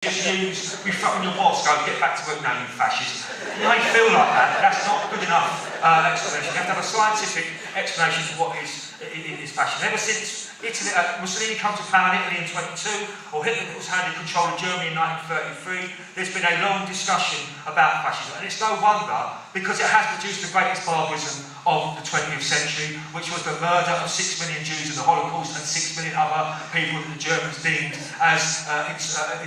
Just we throw in your boss, go get back to work now, you fascist. You may feel like that, but that's not good enough explanation. You have to have a scientific explanation for what is fascism. Ever since Italy, Mussolini came to power in Italy in 22, or Hitler was handed control of Germany in 1933, there's been a long discussion about fascism. And it's no wonder, because it has produced the greatest barbarism of the 20th century, which was the murder of 6 million Jews in the Holocaust and 6 million other people that the Germans deemed as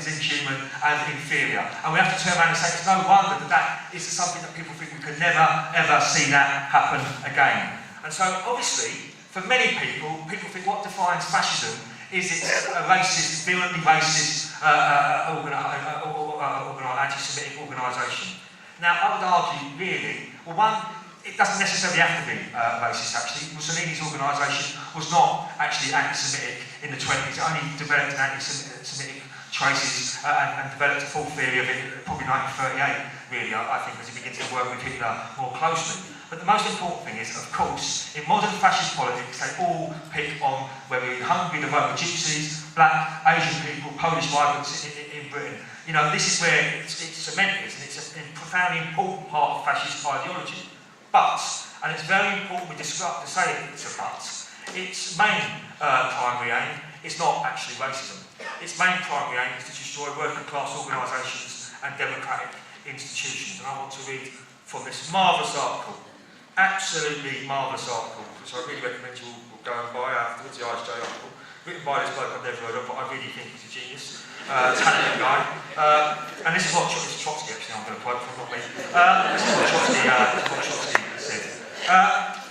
inhuman and inferior. And we have to turn around and say it's no wonder that that is something that people think we could never, ever see that happen again. And so, obviously, for many people think what defines fascism is it's a racist, virulently racist, anti-Semitic organisation. Now, I would argue, really, well, one, it doesn't necessarily have to be racist, actually. Mussolini's organisation was not actually anti-Semitic in the 20s. It only developed anti-Semitic traces and developed a full theory of it probably 1938, really, I think, as he begins to work with Hitler more closely. But the most important thing is, of course, in modern fascist politics, they all pick on whether in Hungary, the Roma gypsies, black, Asian people, Polish migrants in Britain. You know, this is where it's cemented, and it's a profoundly important part of fascist ideology. But, and it's very important we describe to say it's a but, its main primary aim is not actually racism. Its main primary aim is to destroy working class organisations and democratic institutions. And I want to read from this marvellous article, absolutely marvellous article, which I really recommend you all go and buy afterwards, the ISJ article, written by this bloke I've never heard of, but I really think he's a genius, talented guy. And this is what Trotsky, actually, I'm going to quote from, not me. This is what Trotsky said.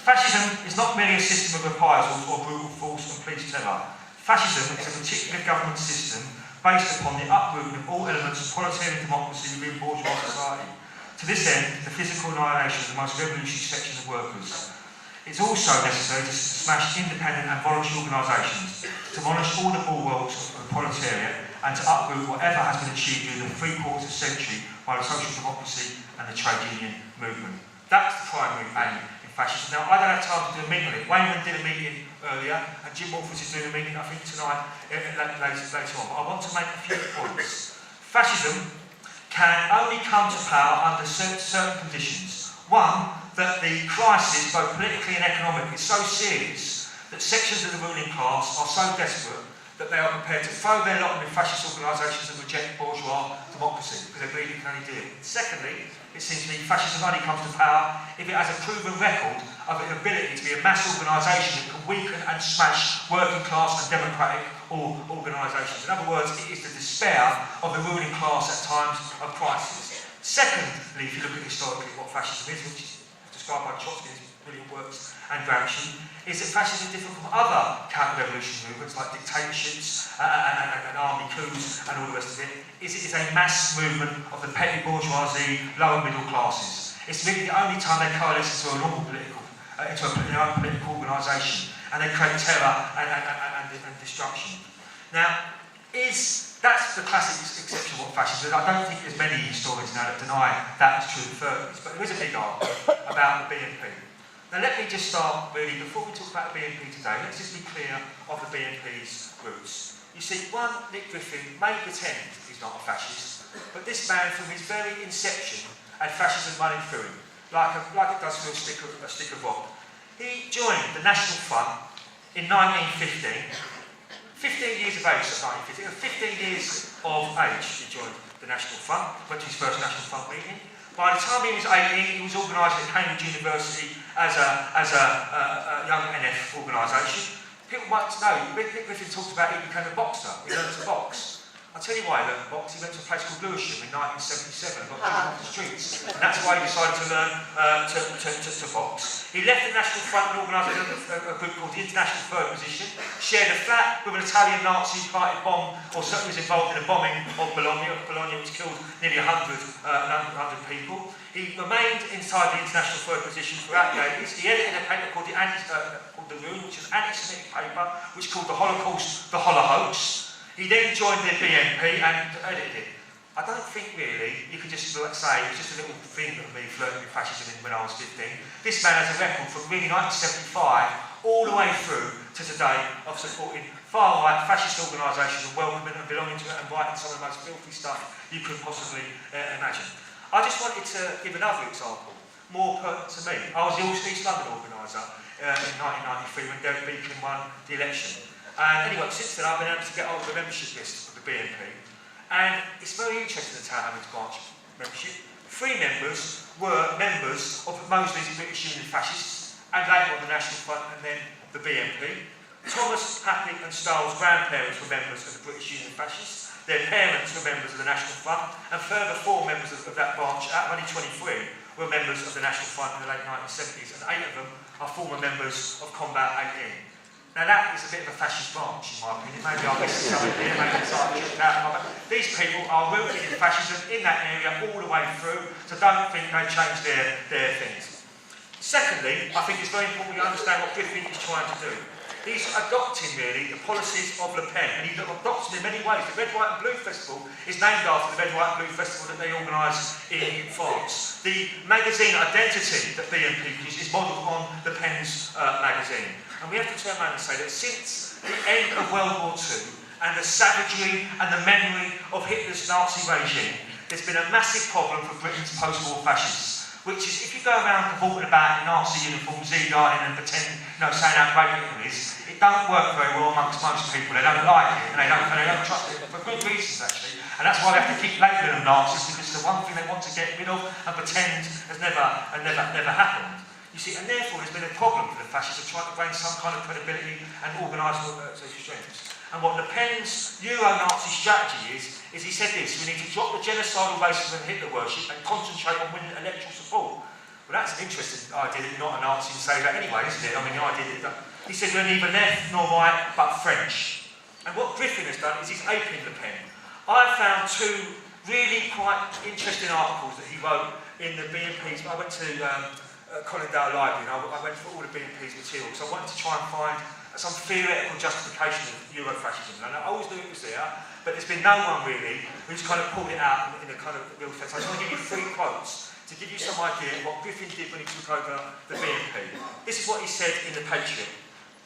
Fascism is not merely a system of reprisals or brutal force and police terror. Fascism is a particular government system based upon the uprooting of all elements of proletarian democracy within bourgeois society. To this end, the physical annihilation of the most revolutionary section of workers. It's also necessary to smash independent and voluntary organisations, to demolish all the bulwarks of the proletariat, and to uproot whatever has been achieved during the 3/4 century by the social democracy and the trade union movement. That's the primary aim in fascism. Now, I don't have time to do a meeting on it. Wayne did a meeting earlier, and Jim Wolfers is doing a meeting, I think, tonight, later on. But I want to make a few points. Fascism can only come to power under certain conditions. One, that the crisis, both politically and economically, is so serious that sections of the ruling class are so desperate that they are prepared to throw their lot in fascist organisations and reject bourgeois democracy, because they believe it can only do it. Secondly, it seems to me fascism only comes to power if it has a proven record of its ability to be a mass organisation that can weaken and smash working class and democratic organisations. In other words, it is the despair of the ruling class at times of crisis. Secondly, if you look at historically what fascism is, which is described by Trotsky in his brilliant works and Gramsci, is that fascism is different from other counter-revolutionary movements like dictatorships and army coups and all the rest of it. It is a mass movement of the petty bourgeoisie, lower middle classes. It's really the only time they coalesce into a normal political, into a political organisation, and they create terror and destruction. Now, that's the classic exception of what fascism is. I don't think there's many historians now that deny that is true in the 30s, but there is a big argument about the BNP. Now let me just start, really, before we talk about the BNP today, let's just be clear of the BNP's roots. You see, one, Nick Griffin may pretend he's not a fascist, but this man, from his very inception, had fascism running through him, like it does through a stick of rock. He joined the National Front in 1915, 15 years of age at 1915, 15 years of age he joined the National Front, went to his first National Front meeting. By the time he was 18, he was organising at Cambridge University as a young NF organisation. People might know, Nick Griffin talked about he became a boxer, he learned to box. I'll tell you why he learned to box. He went to a place called Lewisham in 1977 and got driven off the streets. And that's why he decided to learn to box. He left the National Front and organised a group called the International Third Position, shared a flat with an Italian Nazi party bomb, or certainly was involved in a bombing of Bologna, which killed nearly 100 people. He remained inside the International Third Position throughout the 80s. He edited a paper called The Room, which is an anti-Semitic paper, which called the Holocaust, the Holocaust. He then joined the BNP and edited it. I don't think really you could just say it was just a little thing of me flirting with fascism when I was 15. This man has a record from really 1975 all the way through to today of supporting far-right fascist organisations are welcoming and belonging to it and writing some of the most filthy stuff you could possibly imagine. I just wanted to give another example, more pertinent to me. I was the East London organiser in 1993 when Derek Beacon won the election. And anyway, since then I've been able to get hold of the membership list of the BNP. And it's very interesting the town having branch membership. 3 members were members of Mosley's British Union Fascists, and later on the National Front and then the BNP. Thomas, Happy and Stahl's grandparents were members of the British Union Fascists. Their parents were members of the National Front, and further 4 members of that branch, out of only 23, were members of the National Front in the late 1970s, and 8 of them are former members of Combat 18. Now that is a bit of a fascist branch, in my opinion. Maybe I'll miss something here, maybe it's out. These people are rooted in fascism in that area all the way through, so don't think they changed their things. Secondly, I think it's very important we understand what Griffin is trying to do. He's adopting, really, the policies of Le Pen, and he adopts them in many ways. The Red, White and Blue Festival is named after the Red, White and Blue Festival that they organise in France. The magazine Identity that BNP uses is modelled on Le Pen's magazine. And we have to turn around and say that since the end of World War II and the savagery and the memory of Hitler's Nazi regime, there's been a massive problem for Britain's post-war fascists, which is if you go around cavorting about in Nazi uniforms, Z-guarding and pretend, saying how great Hitler is, it don't work very well amongst most people. They don't like it and they don't trust it for good reasons actually. And that's why they have to keep labelling them Nazis, because the one thing they want to get rid of and pretend has never happened. You see, and therefore there's been a problem for the fascists of trying to gain some kind of credibility and organised strengths. And what Le Pen's Euro-Nazi strategy is he said this: we need to drop the genocidal racism and Hitler worship and concentrate on winning electoral support. Well, that's an interesting idea that you're not a Nazi and say that anyway, isn't it? I mean, the idea that he said we're neither left nor right, but French. And what Griffin has done is he's aping Le Pen. I found 2 really quite interesting articles that he wrote in the BNPs. I went to Colindale Library, and I went through all the BNP's material, because I wanted to try and find some theoretical justification of Eurofascism. And I always knew it was there, but there's been no one really who's kind of pulled it out in a kind of real sense. I just want to give you 3 quotes to give you some idea of what Griffin did when he took over the BNP. This is what he said in The Patriot.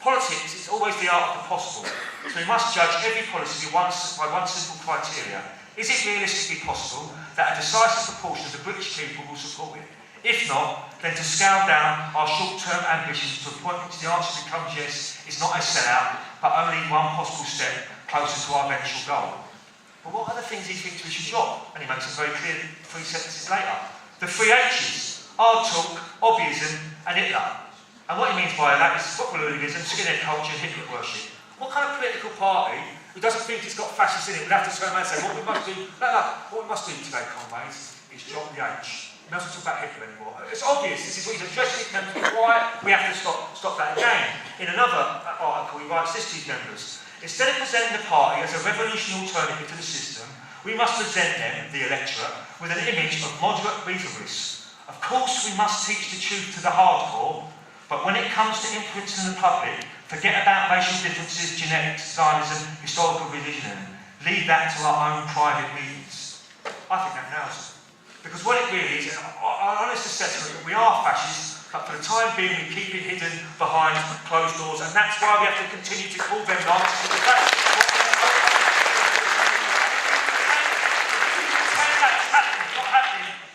Politics is always the art of the possible, so we must judge every policy by one simple criteria. Is it realistically possible that a decisive proportion of the British people will support it? If not, then to scale down our short-term ambitions to a point which the answer becomes yes is not a sellout, but only one possible step closer to our eventual goal. But what are the things he thinks we should drop? And he makes it very clear 3 sentences later. The 3 H's: hard talk, obbyism, and Hitler. And what he means by that is football hooliganism, skinhead culture, and Hitler worship. What kind of political party who doesn't think it's got fascists in it would have to turn around and say, what we must do today, comrades, is drop the H. We mustn't talk about Hitler anymore. It's obvious, this is what he's addressing his members, why we have to stop that again. In another article, he writes this to his members: instead of presenting the party as a revolutionary alternative to the system, we must present them, the electorate, with an image of moderate reasonableness. Of course, we must teach the truth to the hardcore, but when it comes to influencing the public, forget about racial differences, genetics, Zionism, historical revisionism. Leave that to our own private meetings. I think that nails it. Because what it really is, an honest assessment that we are fascists, but for the time being we keep it hidden behind closed doors, and that's why we have to continue to call them Nazis.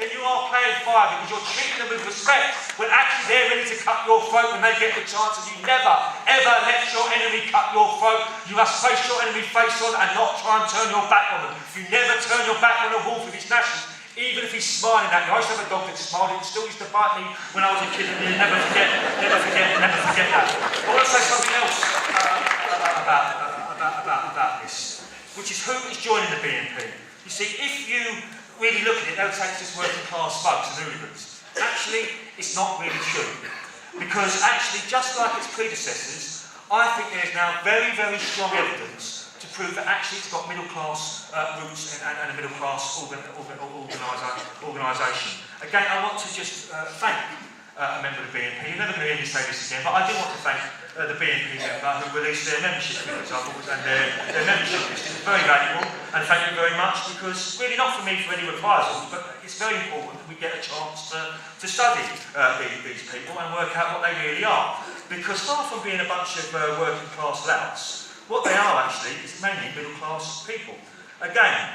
Then you are playing fire because you're treating them with respect when actually they're ready to cut your throat when they get the chance, and you never, ever let your enemy cut your throat. You must face your enemy face on and not try and turn your back on them. You never turn your back on a wolf if he's gnashing. Even if he's smiling at you. I used to have a dog that smiled, it still used to bite me when I was a kid, and you'll never forget that. I want to say something else about this, which is who is joining the BNP. You see, if you really look at it, they would say it's just working class thugs and hooligans. Actually, it's not really true. Because actually, just like its predecessors, I think there's now very, very strong evidence to prove that actually it's got middle-class roots and a middle-class organisation. Again, I want to just thank a member of the BNP. You're never going to hear me say this again, but I do want to thank the BNP member who released their membership figures, and their membership list. It's very valuable, and thank you very much, because really not for me for any reprisals, but it's very important that we get a chance to study these people and work out what they really are. Because far from being a bunch of working-class louts, What they are actually is mainly middle-class people. Again,